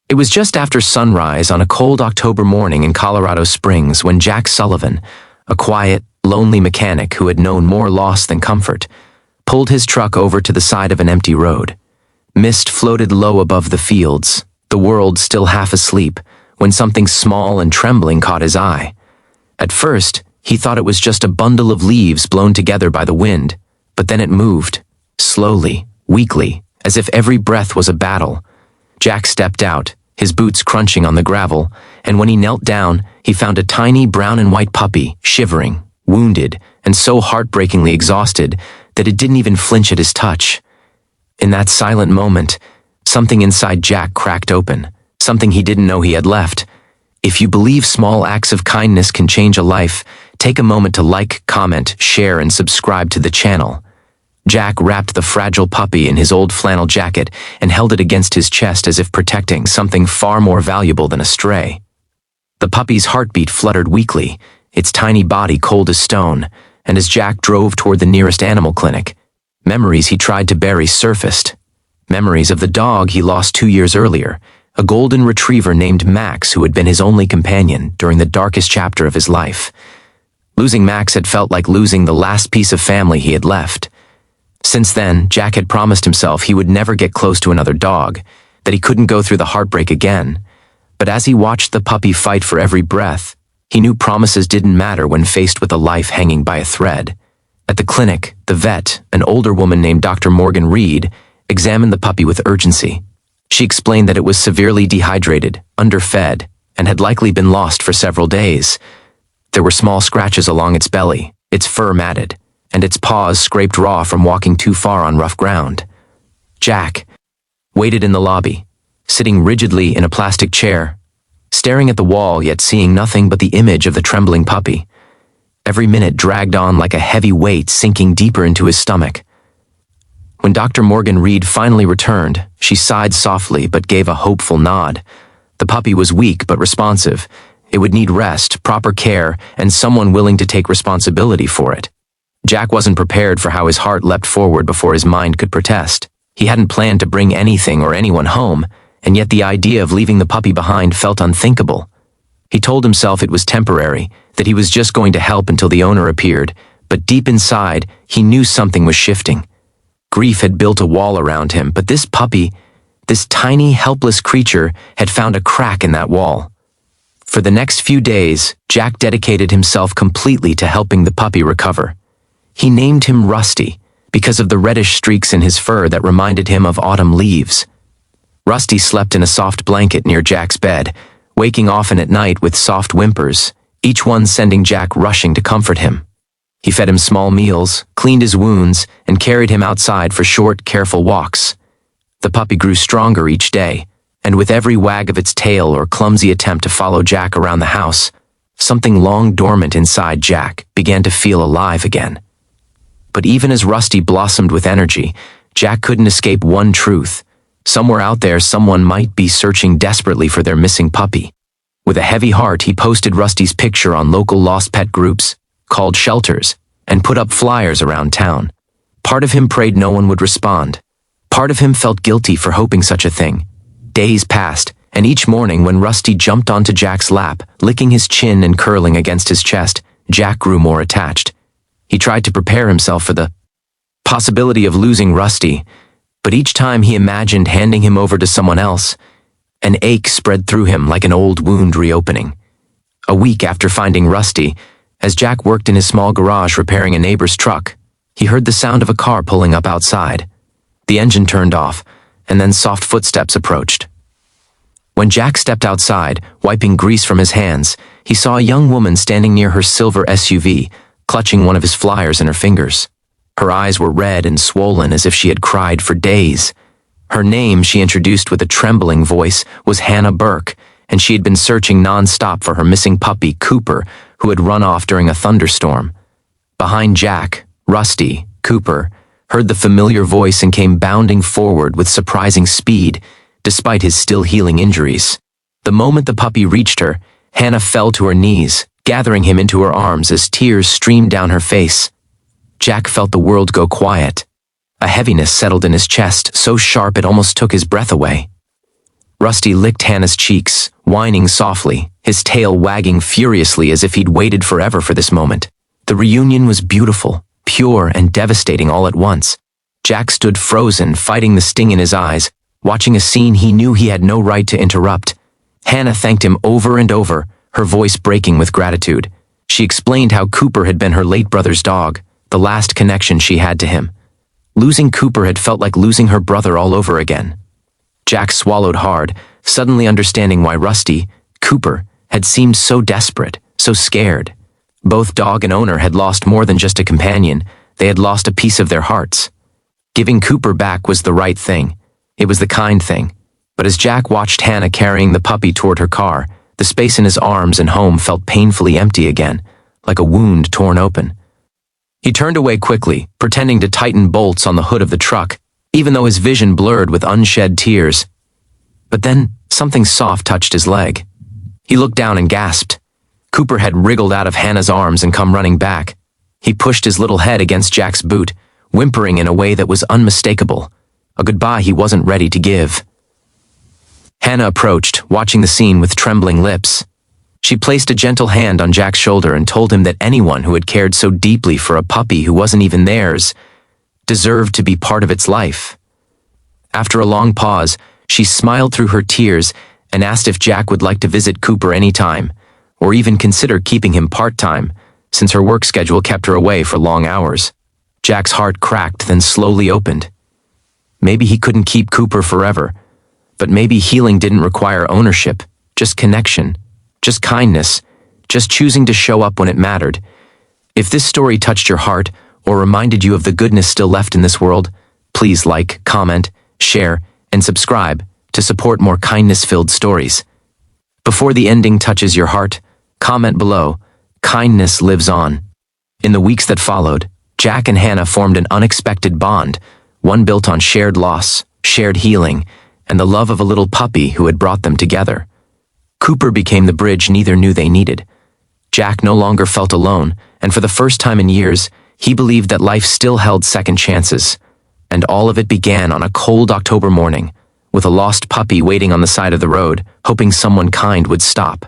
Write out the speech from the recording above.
It was just after sunrise on a cold October morning in Colorado Springs when Jack Sullivan, a quiet, lonely mechanic who had known more loss than comfort, pulled his truck over to the side of an empty road. Mist floated low above the fields, the world still half asleep, when something small and trembling caught his eye. At first, he thought it was just a bundle of leaves blown together by the wind, but then it moved, slowly, weakly, as if every breath was a battle. Jack stepped out, his boots crunching on the gravel, and when he knelt down, he found a tiny brown and white puppy, shivering, wounded, and so heartbreakingly exhausted that it didn't even flinch at his touch. In that silent moment, something inside Jack cracked open, something he didn't know he had left. If you believe small acts of kindness can change a life, take a moment to like, comment, share, and subscribe to the channel. Jack wrapped the fragile puppy in his old flannel jacket and held it against his chest as if protecting something far more valuable than a stray. The puppy's heartbeat fluttered weakly, its tiny body cold as stone, and as Jack drove toward the nearest animal clinic, memories he tried to bury surfaced. Memories of the dog he lost 2 years earlier, a golden retriever named Max who had been his only companion during the darkest chapter of his life. Losing Max had felt like losing the last piece of family he had left. Since then, Jack had promised himself he would never get close to another dog, that he couldn't go through the heartbreak again. But as he watched the puppy fight for every breath, he knew promises didn't matter when faced with a life hanging by a thread. At the clinic, the vet, an older woman named Dr. Morgan Reed, examined the puppy with urgency. She explained that it was severely dehydrated, underfed, and had likely been lost for several days. There were small scratches along its belly, its fur matted, and its paws scraped raw from walking too far on rough ground. Jack waited in the lobby, sitting rigidly in a plastic chair, staring at the wall yet seeing nothing but the image of the trembling puppy. Every minute dragged on like a heavy weight sinking deeper into his stomach. When Dr. Morgan Reed finally returned, she sighed softly but gave a hopeful nod. The puppy was weak but responsive. It would need rest, proper care, and someone willing to take responsibility for it. Jack wasn't prepared for how his heart leapt forward before his mind could protest. He hadn't planned to bring anything or anyone home, and yet the idea of leaving the puppy behind felt unthinkable. He told himself it was temporary, that he was just going to help until the owner appeared, but deep inside, he knew something was shifting. Grief had built a wall around him, but this puppy, this tiny, helpless creature, had found a crack in that wall. For the next few days, Jack dedicated himself completely to helping the puppy recover. He named him Rusty because of the reddish streaks in his fur that reminded him of autumn leaves. Rusty slept in a soft blanket near Jack's bed, waking often at night with soft whimpers, each one sending Jack rushing to comfort him. He fed him small meals, cleaned his wounds, and carried him outside for short, careful walks. The puppy grew stronger each day, and with every wag of its tail or clumsy attempt to follow Jack around the house, something long dormant inside Jack began to feel alive again. But even as Rusty blossomed with energy, Jack couldn't escape one truth. Somewhere out there, someone might be searching desperately for their missing puppy. With a heavy heart, he posted Rusty's picture on local lost pet groups, called shelters, and put up flyers around town. Part of him prayed no one would respond. Part of him felt guilty for hoping such a thing. Days passed, and each morning when Rusty jumped onto Jack's lap, licking his chin and curling against his chest, Jack grew more attached. He tried to prepare himself for the possibility of losing Rusty, but each time he imagined handing him over to someone else, an ache spread through him like an old wound reopening. A week after finding Rusty, as Jack worked in his small garage repairing a neighbor's truck, he heard the sound of a car pulling up outside. The engine turned off, and then soft footsteps approached. When Jack stepped outside, wiping grease from his hands, he saw a young woman standing near her silver SUV, clutching one of his flyers in her fingers. Her eyes were red and swollen as if she had cried for days. Her name, she introduced with a trembling voice, was Hannah Burke, and she had been searching non-stop for her missing puppy, Cooper, who had run off during a thunderstorm. Behind Jack, Rusty, Cooper, heard the familiar voice and came bounding forward with surprising speed, despite his still healing injuries. The moment the puppy reached her, Hannah fell to her knees, gathering him into her arms as tears streamed down her face. Jack felt the world go quiet. A heaviness settled in his chest, so sharp it almost took his breath away. Rusty licked Hannah's cheeks, whining softly, his tail wagging furiously as if he'd waited forever for this moment. The reunion was beautiful, pure, and devastating all at once. Jack stood frozen, fighting the sting in his eyes, watching a scene he knew he had no right to interrupt. Hannah thanked him over and over, her voice breaking with gratitude. She explained how Cooper had been her late brother's dog, the last connection she had to him. Losing Cooper had felt like losing her brother all over again. Jack swallowed hard, suddenly understanding why Rusty, Cooper, had seemed so desperate, so scared. Both dog and owner had lost more than just a companion, they had lost a piece of their hearts. Giving Cooper back was the right thing. It was the kind thing. But as Jack watched Hannah carrying the puppy toward her car, the space in his arms and home felt painfully empty again, like a wound torn open. He turned away quickly, pretending to tighten bolts on the hood of the truck, even though his vision blurred with unshed tears. But then, something soft touched his leg. He looked down and gasped. Cooper had wriggled out of Hannah's arms and come running back. He pushed his little head against Jack's boot, whimpering in a way that was unmistakable, a goodbye he wasn't ready to give. Hannah approached, watching the scene with trembling lips. She placed a gentle hand on Jack's shoulder and told him that anyone who had cared so deeply for a puppy who wasn't even theirs deserved to be part of its life. After a long pause, she smiled through her tears and asked if Jack would like to visit Cooper any time, or even consider keeping him part-time, since her work schedule kept her away for long hours. Jack's heart cracked, then slowly opened. Maybe he couldn't keep Cooper forever, but maybe healing didn't require ownership, just connection, just kindness, just choosing to show up when it mattered. If this story touched your heart or reminded you of the goodness still left in this world, please like, comment, share, and subscribe to support more kindness-filled stories. Before the ending touches your heart, comment below, kindness lives on. In the weeks that followed, Jack and Hannah formed an unexpected bond, one built on shared loss, shared healing, and the love of a little puppy who had brought them together. Cooper became the bridge neither knew they needed. Jack no longer felt alone, and for the first time in years, he believed that life still held second chances. And all of it began on a cold October morning, with a lost puppy waiting on the side of the road, hoping someone kind would stop.